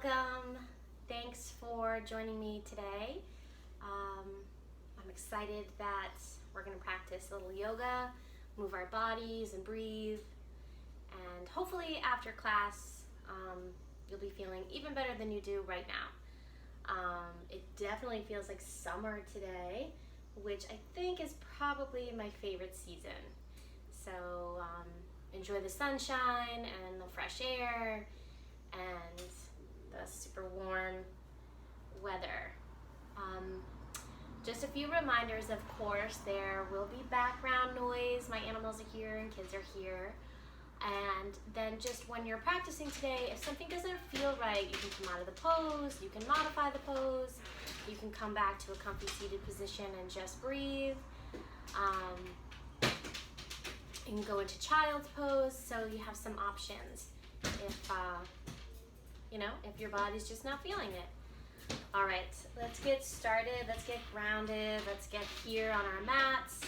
Welcome. Thanks for joining me today. I'm excited that we're going to practice a little yoga, move our bodies and breathe. And hopefully after class, you'll be feeling even better than you do right now. It definitely feels like summer today, which I think is probably my favorite season. So enjoy the sunshine and the fresh air and the super warm weather. Just a few reminders, of course, there will be background noise. My animals are here and kids are here. And then just when you're practicing today, if something doesn't feel right, you can come out of the pose, you can modify the pose, you can come back to a comfy seated position and just breathe. You can go into child's pose, so you have some options if if your body's just not feeling it. All right, let's get started. Let's get grounded. Let's get here on our mats,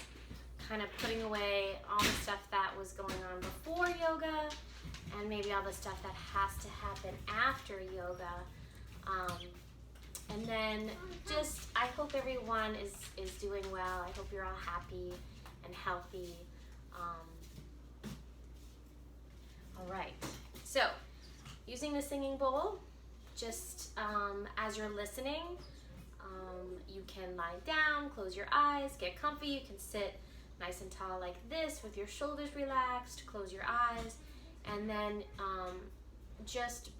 kind of putting away all the stuff that was going on before yoga and maybe all the stuff that has to happen after yoga. And then just, I hope everyone is doing well. I hope you're all happy and healthy. All right, so using the singing bowl, just as you're listening, you can lie down, close your eyes, get comfy. You can sit nice and tall like this with your shoulders relaxed, close your eyes, and then just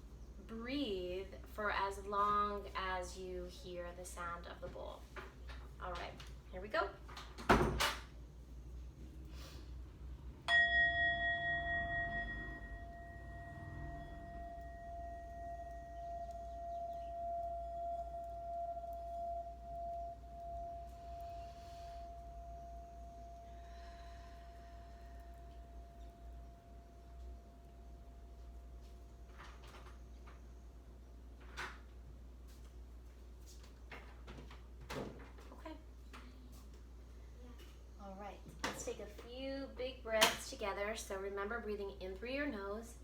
breathe for as long as you hear the sound of the bowl. All right, here we go. Let's take a few big breaths together. So remember, breathing in through your nose.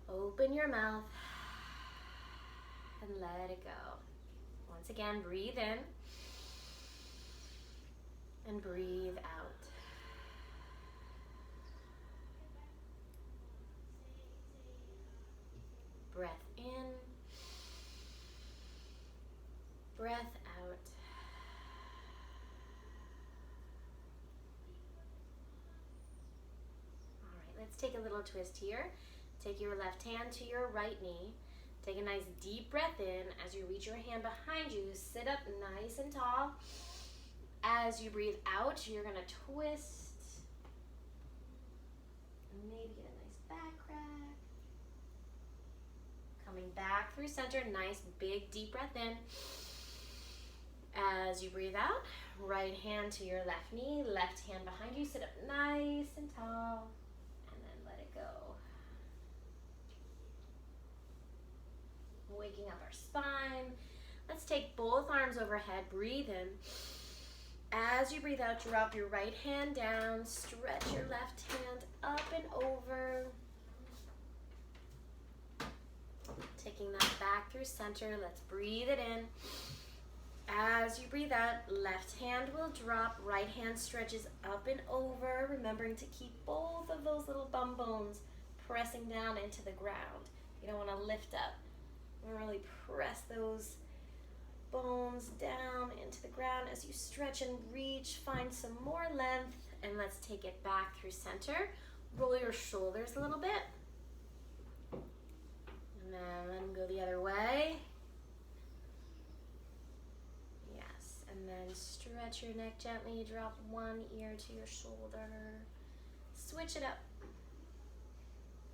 Open your mouth and let it go. Once again, breathe in and breathe out. Breath in, breath out. Let's take a little twist here. Take your left hand to your right knee. Take a nice deep breath in. As you reach your hand behind you, sit up nice and tall. As you breathe out, you're gonna twist. And maybe get a nice back crack. Coming back through center, nice big deep breath in. As you breathe out, right hand to your left knee, left hand behind you, sit up nice and tall. Go. Waking up our spine. Let's take both arms overhead. Breathe in. As you breathe out, drop your right hand down. Stretch your left hand up and over. Taking that back through center. Let's breathe it in. As you breathe out, left hand will drop, right hand stretches up and over, remembering to keep both of those little bum bones pressing down into the ground. You don't want to lift up. Really press those bones down into the ground as you stretch and reach. Find some more length, and let's take it back through center. Roll your shoulders a little bit. And then go the other way. And then stretch your neck gently, drop one ear to your shoulder. Switch it up.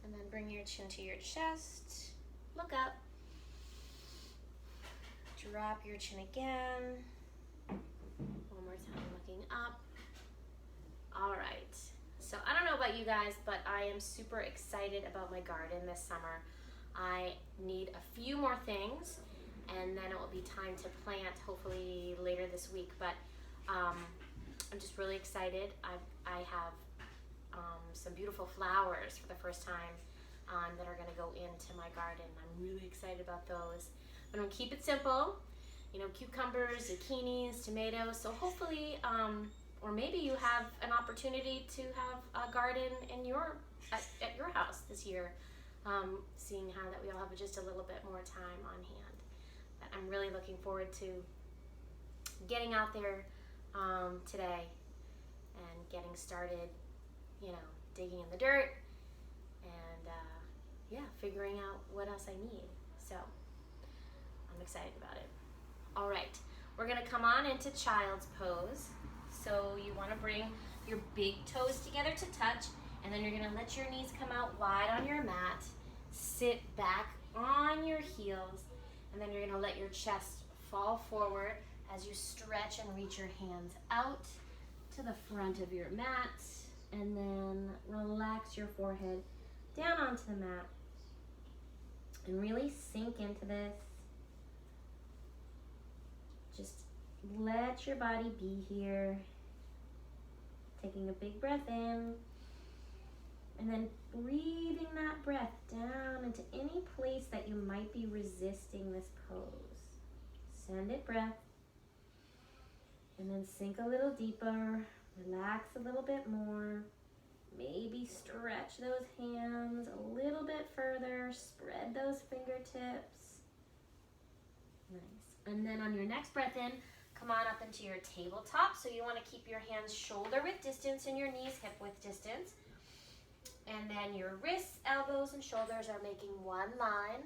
And then bring your chin to your chest. Look up. Drop your chin again. One more time, looking up. All right. So I don't know about you guys, but I am super excited about my garden this summer. I need a few more things, and then it will be time to plant hopefully later this week. But I'm just really excited. I have some beautiful flowers for the first time that are going to go into my garden. I'm really excited about those. I'm going to keep it simple. You know, cucumbers, zucchinis, tomatoes. So hopefully, or maybe you have an opportunity to have a garden in at your house this year. Seeing how that we all have just a little bit more time on hand. But I'm really looking forward to getting out there today and getting started, you know, digging in the dirt and yeah, figuring out what else I need. So I'm excited about it. All right, we're gonna come on into child's pose. So you wanna bring your big toes together to touch, and then you're gonna let your knees come out wide on your mat, sit back on your heels, and then you're gonna let your chest fall forward as you stretch and reach your hands out to the front of your mat, and then relax your forehead down onto the mat and really sink into this. Just let your body be here. Taking a big breath in, and then breathing that breath down into any place that you might be resisting this pose. Send it breath, and then sink a little deeper, relax a little bit more. Maybe stretch those hands a little bit further, spread those fingertips. Nice. And then on your next breath in, come on up into your tabletop. So you want to keep your hands shoulder width distance and your knees hip width distance. And then your wrists, elbows, and shoulders are making one line.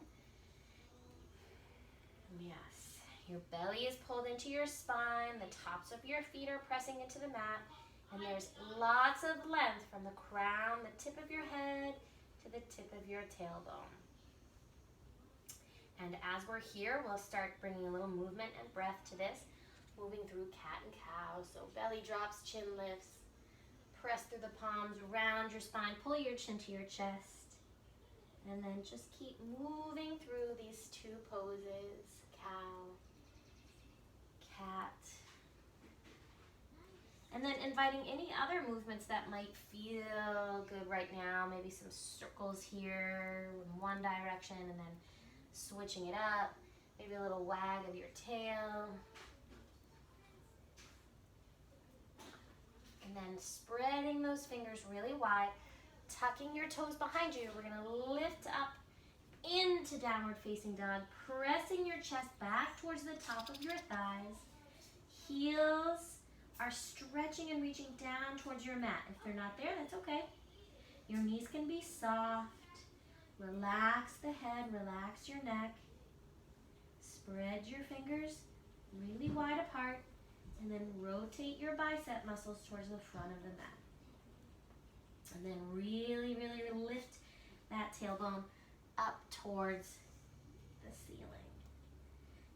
Yes. Your belly is pulled into your spine. The tops of your feet are pressing into the mat. And there's lots of length from the crown, the tip of your head, to the tip of your tailbone. And as we're here, we'll start bringing a little movement and breath to this. Moving through cat and cow, so belly drops, chin lifts. Press through the palms, round your spine, pull your chin to your chest. And then just keep moving through these two poses, cow, cat. And then inviting any other movements that might feel good right now. Maybe some circles here in one direction and then switching it up. Maybe a little wag of your tail. And then spreading those fingers really wide, tucking your toes behind you. We're gonna lift up into downward facing dog, pressing your chest back towards the top of your thighs. Heels are stretching and reaching down towards your mat. If they're not there, that's okay. Your knees can be soft. Relax the head, relax your neck. Spread your fingers really wide apart. And then rotate your bicep muscles towards the front of the mat. And then really, really lift that tailbone up towards the ceiling.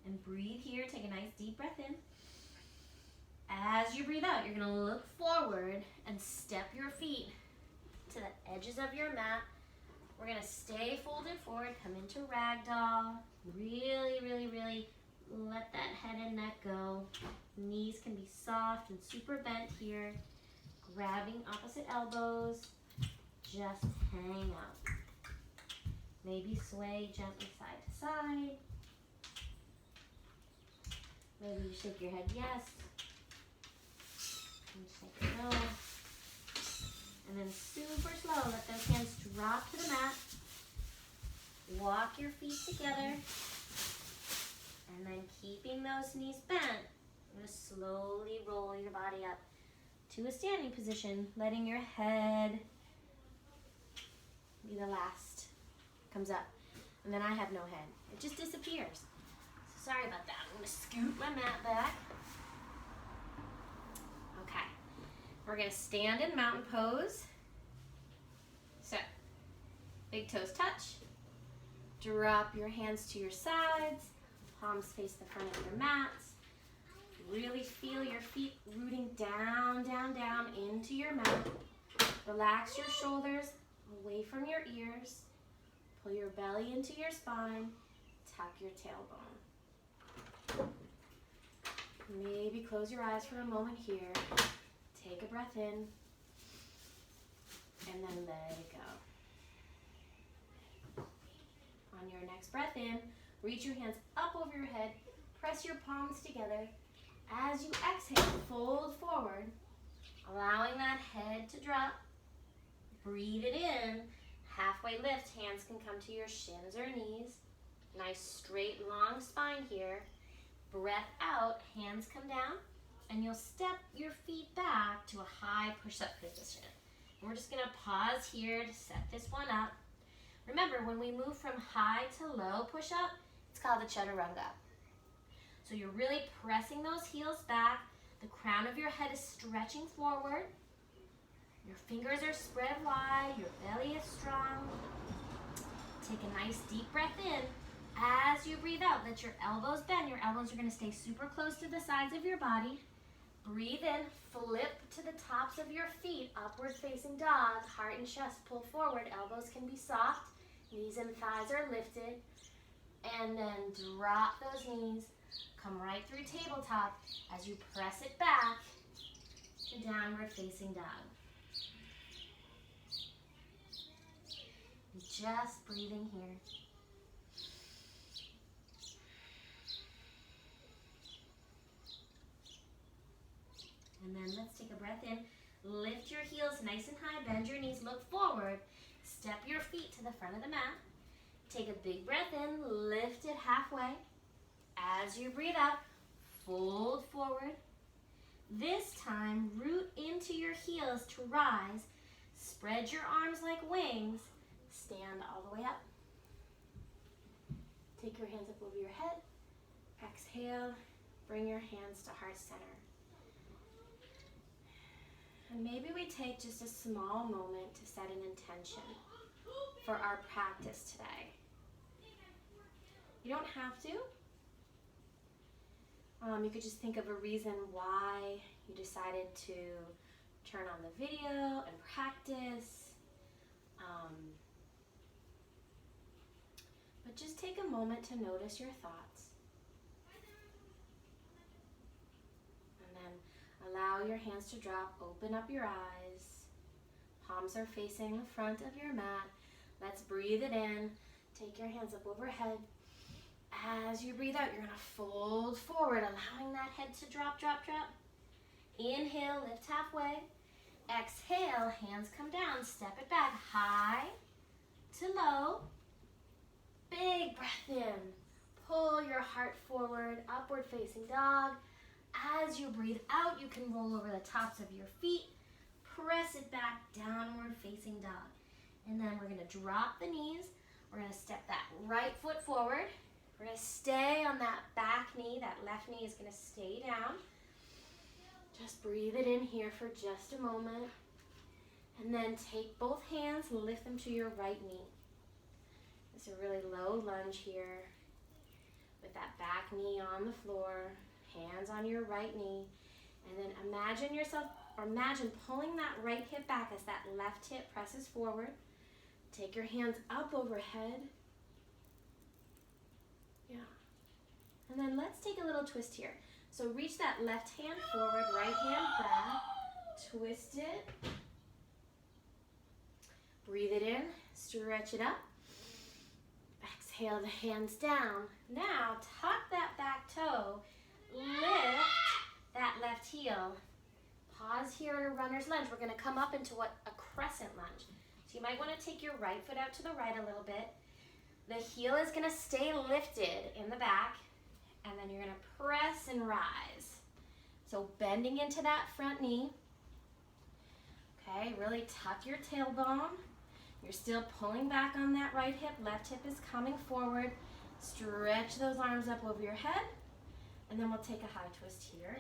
And breathe here. Take a nice deep breath in. As you breathe out, you're going to look forward and step your feet to the edges of your mat. We're going to stay folded forward, come into ragdoll. Really, really, really let that head and neck go. Knees can be soft and super bent here. Grabbing opposite elbows. Just hang out. Maybe sway gently side to side. Maybe you shake your head yes. And shake it no. And then super slow, let those hands drop to the mat. Walk your feet together. And then keeping those knees bent, you're going to slowly roll your body up to a standing position, letting your head be the last. Comes up. And then I have no head. It just disappears. So sorry about that. I'm going to scoot my mat back. Okay. We're going to stand in mountain pose. So, big toes touch. Drop your hands to your sides. Palms face the front of your mats. Really feel your feet rooting down, down, down into your mat. Relax your shoulders away from your ears. Pull your belly into your spine. Tuck your tailbone. Maybe close your eyes for a moment here. Take a breath in. And then let it go. On your next breath in, reach your hands up over your head, press your palms together. As you exhale, fold forward, allowing that head to drop. Breathe it in. Halfway lift, hands can come to your shins or knees. Nice straight long spine here. Breath out, hands come down, and you'll step your feet back to a high push-up position. And we're just gonna pause here to set this one up. Remember, when we move from high to low push-up, it's called a Chaturanga. So you're really pressing those heels back. The crown of your head is stretching forward. Your fingers are spread wide. Your belly is strong. Take a nice deep breath in. As you breathe out, let your elbows bend. Your elbows are going to stay super close to the sides of your body. Breathe in. Flip to the tops of your feet. Upward facing dog. Heart and chest pull forward. Elbows can be soft. Knees and thighs are lifted. And then drop those knees. Come right through tabletop as you press it back to downward facing dog. Just breathing here. And then let's take a breath in. Lift your heels nice and high. Bend your knees. Look forward. Step your feet to the front of the mat. Take a big breath in. Lift it halfway. As you breathe out, fold forward. This time, root into your heels to rise. Spread your arms like wings. Stand all the way up. Take your hands up over your head. Exhale. Bring your hands to heart center. And maybe we take just a small moment to set an intention for our practice today. You don't have to. You could just think of a reason why you decided to turn on the video and practice. But just take a moment to notice your thoughts. And then allow your hands to drop. Open up your eyes. Palms are facing the front of your mat. Let's breathe it in. Take your hands up overhead. As you breathe out, you're going to fold forward, allowing that head to drop, drop, drop. Inhale, lift halfway. Exhale, hands come down. Step it back, high to low. Big breath in. Pull your heart forward, upward facing dog. As you breathe out, you can roll over the tops of your feet. Press it back, downward facing dog. And then we're going to drop the knees. We're going to step that right foot forward. We're going to stay on that back knee. That left knee is going to stay down. Just breathe it in here for just a moment. And then take both hands and lift them to your right knee. It's a really low lunge here with that back knee on the floor, hands on your right knee. And then imagine pulling that right hip back as that left hip presses forward. Take your hands up overhead. Yeah. And then let's take a little twist here. So reach that left hand forward, right hand back. Twist it. Breathe it in. Stretch it up. Exhale the hands down. Now tuck that back toe. Lift that left heel. Pause here in a runner's lunge. We're going to come up into a crescent lunge. So you might want to take your right foot out to the right a little bit. The heel is going to stay lifted in the back, and then you're going to press and rise. So bending into that front knee. Okay, really tuck your tailbone. You're still pulling back on that right hip. Left hip is coming forward. Stretch those arms up over your head, and then we'll take a high twist here.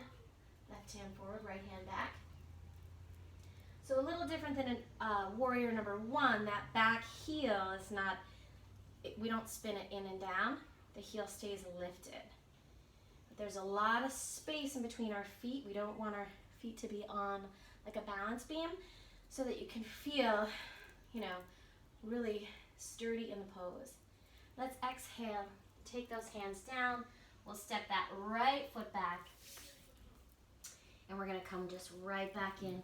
Left hand forward, right hand back. So a little different than warrior number one, that back heel is not, we don't spin it in and down. The heel stays lifted. But there's a lot of space in between our feet. We don't want our feet to be on like a balance beam so that you can feel, really sturdy in the pose. Let's exhale. Take those hands down. We'll step that right foot back. And we're going to come just right back in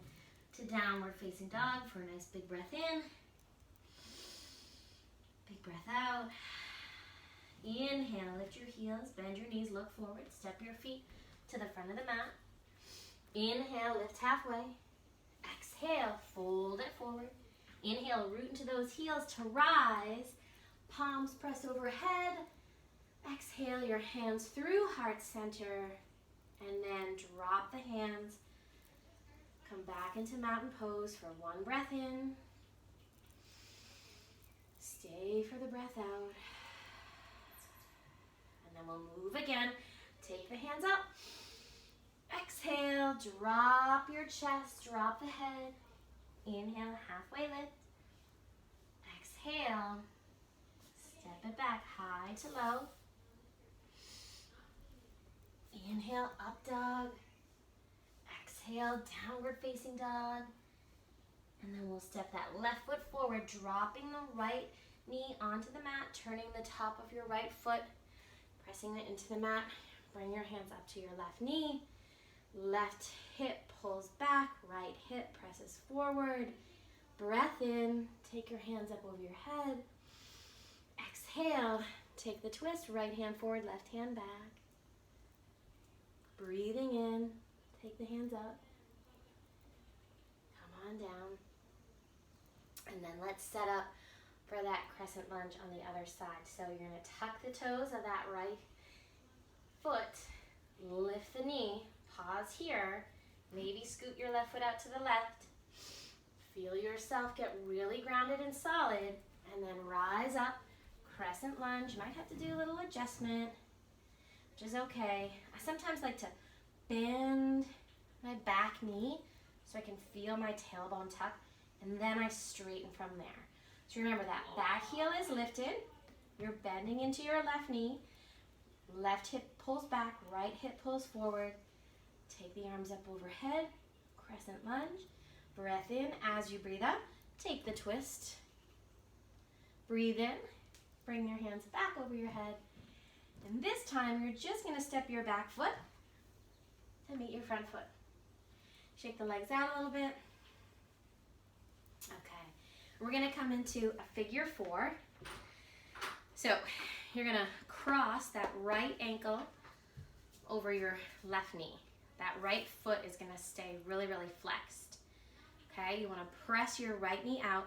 to downward facing dog for a nice big breath in. Big breath out. Inhale, lift your heels, bend your knees, look forward, step your feet to the front of the mat. Inhale, lift halfway. Exhale, fold it forward. Inhale, root into those heels to rise. Palms press overhead. Exhale your hands through heart center. And then drop the hands. Come back into mountain pose for one breath in. Stay for the breath out. And then we'll move again. Take the hands up. Exhale, drop your chest, drop the head. Inhale, halfway lift. Exhale, step it back, high to low. Inhale, up dog. Exhale, downward facing dog. And then we'll step that left foot forward, dropping the right knee onto the mat, turning the top of your right foot, pressing it into the mat. Bring your hands up to your left knee. Left hip pulls back, right hip presses forward. Breath in, take your hands up over your head. Exhale, take the twist, right hand forward, left hand back. Breathing in, take the hands up. Come on down. And then let's set up for that crescent lunge on the other side. So you're going to tuck the toes of that right foot, lift the knee, pause here, maybe scoot your left foot out to the left. Feel yourself get really grounded and solid, and then rise up, crescent lunge. You might have to do a little adjustment, which is okay. I sometimes like to bend my back knee so I can feel my tailbone tuck, and then I straighten from there. So remember that back heel is lifted, you're bending into your left knee, left hip pulls back, right hip pulls forward. Take the arms up overhead, crescent lunge. Breath in as you breathe out. Take the twist. Breathe in. Bring your hands back over your head. And this time you're just going to step your back foot to meet your front foot. Shake the legs out a little bit. Okay. We're going to come into a figure four. So you're going to cross that right ankle over your left knee. That right foot is going to stay really, really flexed. Okay, you want to press your right knee out,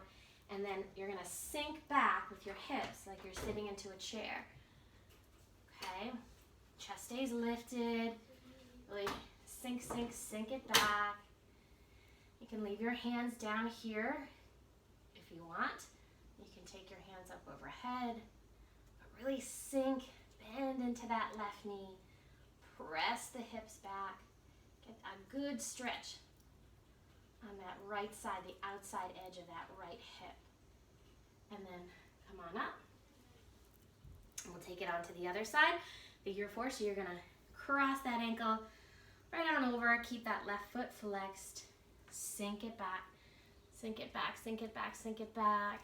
and then you're going to sink back with your hips like you're sitting into a chair. Okay, chest stays lifted. Really sink, sink, sink it back. You can leave your hands down here if you want. You can take your hands up overhead. But really sink, bend into that left knee. Press the hips back. Get a good stretch on that right side, the outside edge of that right hip. And then come on up. And we'll take it onto the other side. Figure four, so you're going to cross that ankle right on over. Keep that left foot flexed. Sink it back. Sink it back, sink it back, sink it back.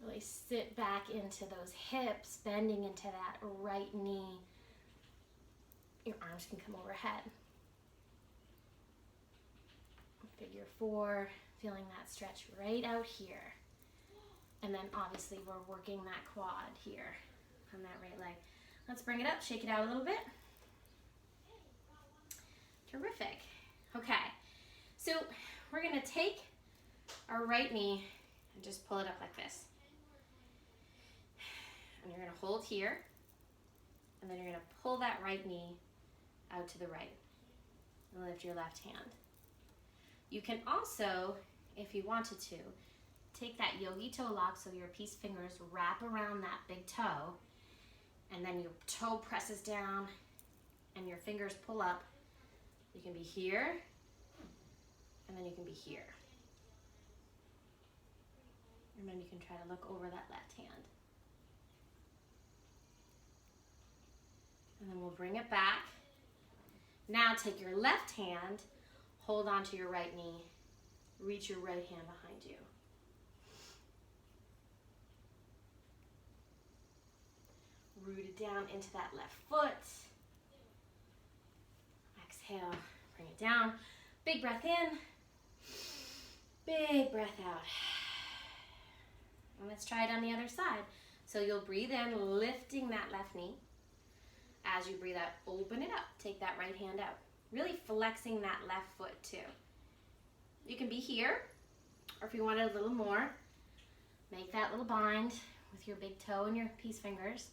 Really sit back into those hips, bending into that right knee. Your arms can come overhead. Figure four, feeling that stretch right out here. And then obviously we're working that quad here on that right leg. Let's bring it up, shake it out a little bit. Terrific. Okay, so we're going to take our right knee and just pull it up like this. And you're going to hold here, and then you're going to pull that right knee out to the right and lift your left hand. You can also, if you wanted to, take that Yogi Toe Lock so your peace fingers wrap around that big toe, and then your toe presses down and your fingers pull up. You can be here, and then you can be here. And then you can try to look over that left hand. And then we'll bring it back. Now take your left hand, hold on to your right knee, reach your right hand behind you. Root it down into that left foot. Exhale, bring it down. Big breath in, big breath out. And let's try it on the other side. So you'll breathe in, lifting that left knee. As you breathe out, open it up. Take that right hand out. Really flexing that left foot too. You can be here, or if you want it a little more, make that little bind with your big toe and your peace fingers.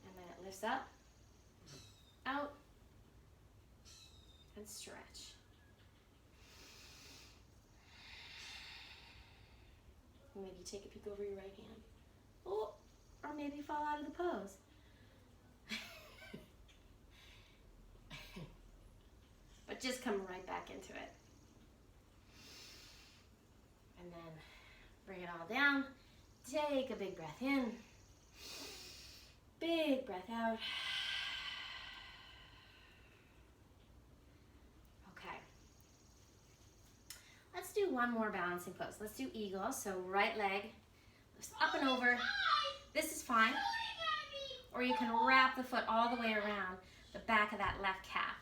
And then it lifts up, out, and stretch. Maybe take a peek over your right hand. Oh, or maybe fall out of the pose. But just come right back into it. And then bring it all down. Take a big breath in. Big breath out. Okay. Let's do one more balancing pose. Let's do eagle. So right leg lifts up and over. This is fine. Or you can wrap the foot all the way around the back of that left calf.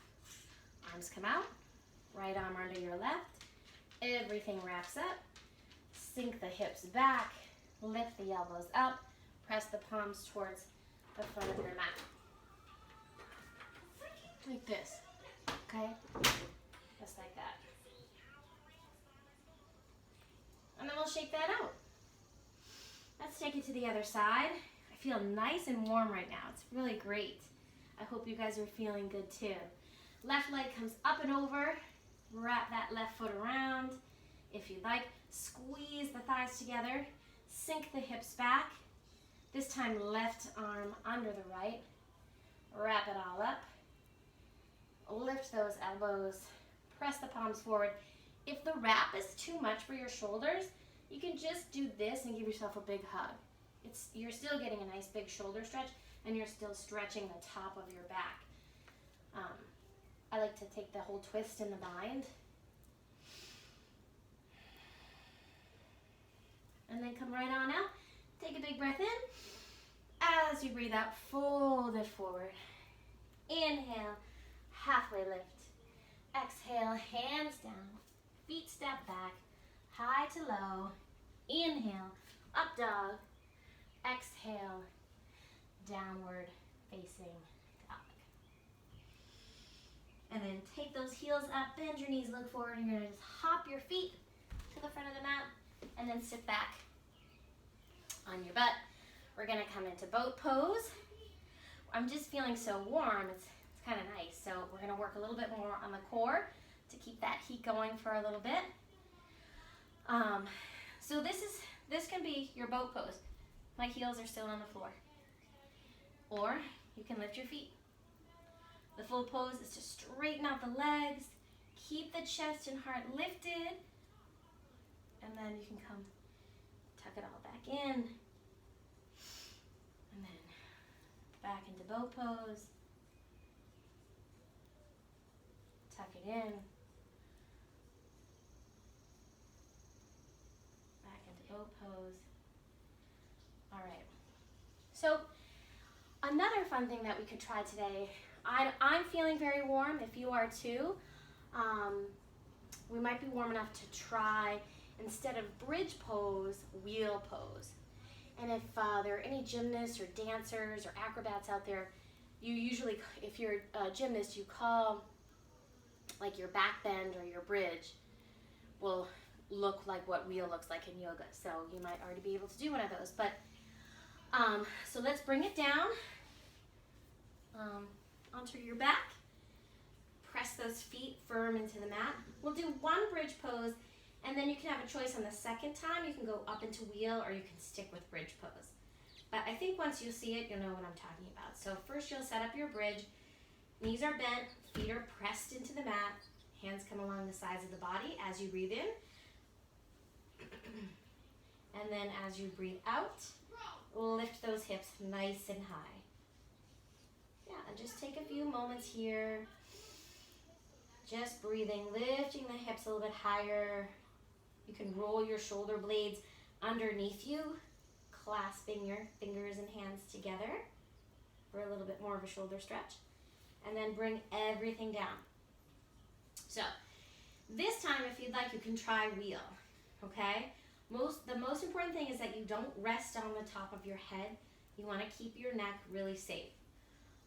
Arms come out. Right arm under your left. Everything wraps up. Sink the hips back. Lift the elbows up. Press the palms towards the front of your mat. Like this. Okay? Just like that. And then we'll shake that out. Let's take it to the other side. I feel nice and warm right now. It's really great. I hope you guys are feeling good too. Left leg comes up and over. Wrap that left foot around. If you'd like, squeeze the thighs together. Sink the hips back. This time, left arm under the right. Wrap it all up. Lift those elbows. Press the palms forward. If the wrap is too much for your shoulders, you can just do this and give yourself a big hug. You're still getting a nice big shoulder stretch, and you're still stretching the top of your back. I like to take the whole twist in the bind. And then come right on out. Take a big breath in. As you breathe out, fold it forward. Inhale, halfway lift. Exhale, hands down. Feet step back, high to low. Inhale, up dog. Exhale, downward facing dog. And then take those heels up, bend your knees, look forward, and you're gonna just hop your feet to the front of the mat, and then sit back on your butt. We're gonna come into boat pose. I'm just feeling so warm, it's kind of nice. So we're gonna work a little bit more on the core to keep that heat going for a little bit. So this can be your boat pose. My heels are still on the floor. Or you can lift your feet. The full pose is to straighten out the legs, keep the chest and heart lifted, and then you can come tuck it all back in, and then back into boat pose, tuck it in, back into boat pose. All right, so another fun thing that we could try today, I'm feeling very warm. If you are too, we might be warm enough to try, instead of bridge pose, wheel pose. And if there are any gymnasts or dancers or acrobats out there, you usually, if you're a gymnast, you call like your back bend or your bridge will look like what wheel looks like in yoga. So you might already be able to do one of those. But so let's bring it down onto your back. Press those feet firm into the mat. We'll do one bridge pose, and then you can have a choice on the second time. You can go up into wheel, or you can stick with bridge pose. But I think once you see it, you'll know what I'm talking about. So first you'll set up your bridge. Knees are bent, feet are pressed into the mat. Hands come along the sides of the body as you breathe in. And then as you breathe out, lift those hips nice and high. Yeah, and just take a few moments here. Just breathing, lifting the hips a little bit higher. You can roll your shoulder blades underneath you, clasping your fingers and hands together for a little bit more of a shoulder stretch. And then bring everything down. So this time, if you'd like, you can try wheel, okay? The most important thing is that you don't rest on the top of your head. You want to keep your neck really safe.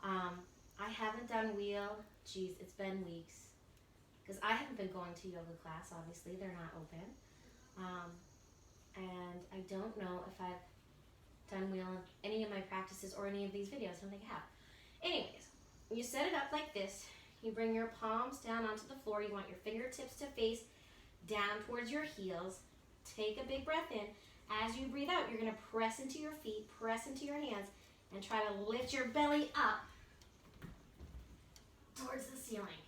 I haven't done wheel. Geez, it's been weeks. Because I haven't been going to yoga class, obviously. They're not open. And I don't know if I've done wheel in any of my practices or any of these videos. I don't think I have. Anyways, you set it up like this. You bring your palms down onto the floor. You want your fingertips to face down towards your heels. Take a big breath in. As you breathe out, you're going to press into your feet, press into your hands, and try to lift your belly up towards the ceiling.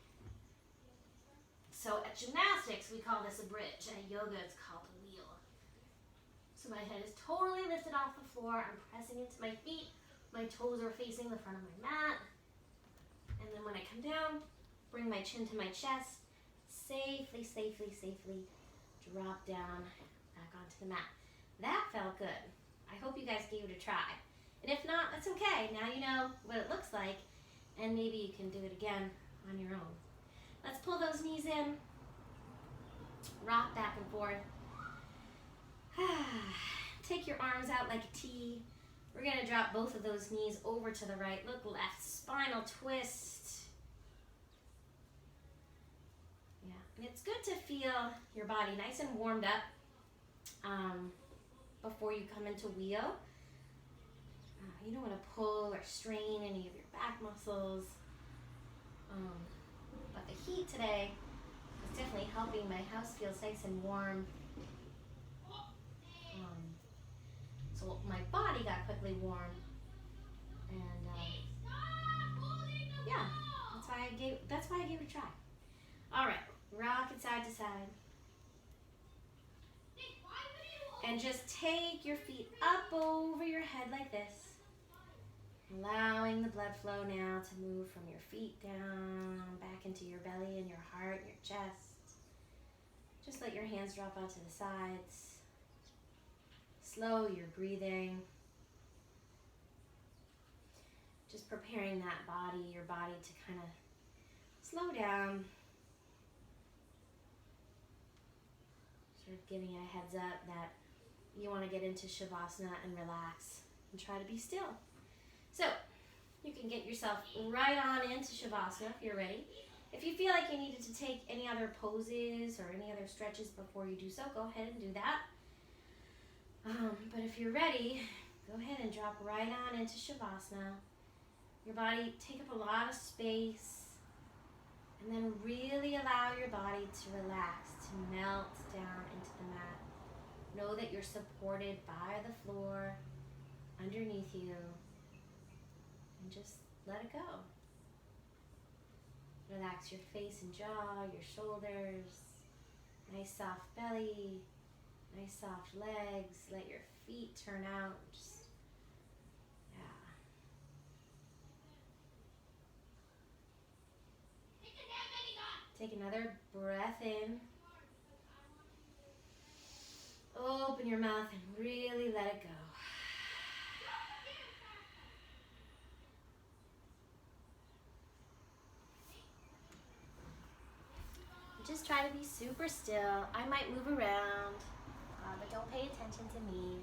So at gymnastics, we call this a bridge. At yoga, it's called a wheel. So my head is totally lifted off the floor. I'm pressing into my feet. My toes are facing the front of my mat. And then when I come down, bring my chin to my chest. Safely, safely, safely drop down back onto the mat. That felt good. I hope you guys gave it a try. And if not, that's okay. Now you know what it looks like. And maybe you can do it again on your own. Let's pull those knees in. Rock back and forth. Take your arms out like a T. We're going to drop both of those knees over to the right. Look left. Spinal twist. Yeah. And it's good to feel your body nice and warmed up before you come into wheel. You don't want to pull or strain any of your back muscles. But the heat today is definitely helping. My house feels nice and warm. So my body got quickly warm. And yeah, that's why I gave it a try. All right, rock it side to side. And just take your feet up over your head like this. Allowing the blood flow now to move from your feet down, back into your belly and your heart, your chest. Just let your hands drop out to the sides. Slow your breathing. Just preparing your body to kind of slow down. Sort of giving it a heads up that you want to get into Shavasana and relax and try to be still. So, you can get yourself right on into Shavasana if you're ready. If you feel like you needed to take any other poses or any other stretches before you do so, go ahead and do that. But if you're ready, go ahead and drop right on into Shavasana. Your body take up a lot of space. And then really allow your body to relax, to melt down into the mat. Know that you're supported by the floor underneath you. And just let it go. Relax your face and jaw, your shoulders. Nice soft belly. Nice soft legs. Let your feet turn out. Just, yeah. Take another breath in. Open your mouth and really let it go. Just try to be super still. I might move around, but don't pay attention to me.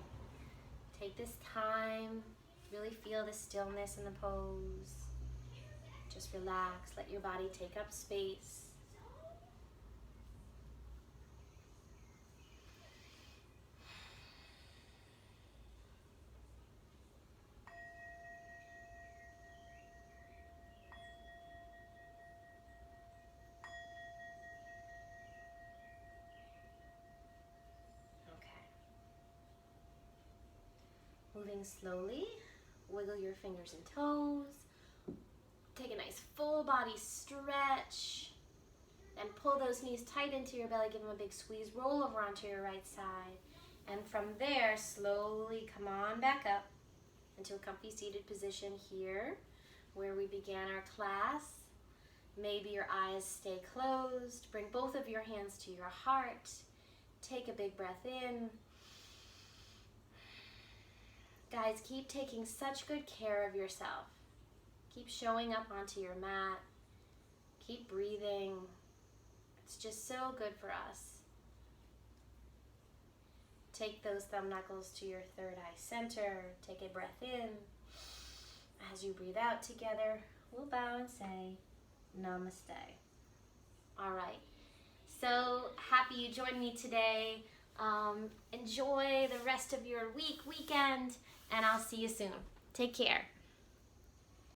Take this time, really feel the stillness in the pose. Just relax, let your body take up space. Moving slowly, wiggle your fingers and toes. Take a nice full body stretch. Then pull those knees tight into your belly, give them a big squeeze. Roll over onto your right side. And from there, slowly come on back up into a comfy seated position here where we began our class. Maybe your eyes stay closed. Bring both of your hands to your heart. Take a big breath in. Guys, keep taking such good care of yourself. Keep showing up onto your mat. Keep breathing. It's just so good for us. Take those thumb knuckles to your third eye center. Take a breath in. As you breathe out together, we'll bow and say namaste. All right. So happy you joined me today. Enjoy the rest of your weekend, and I'll see you soon. Take care.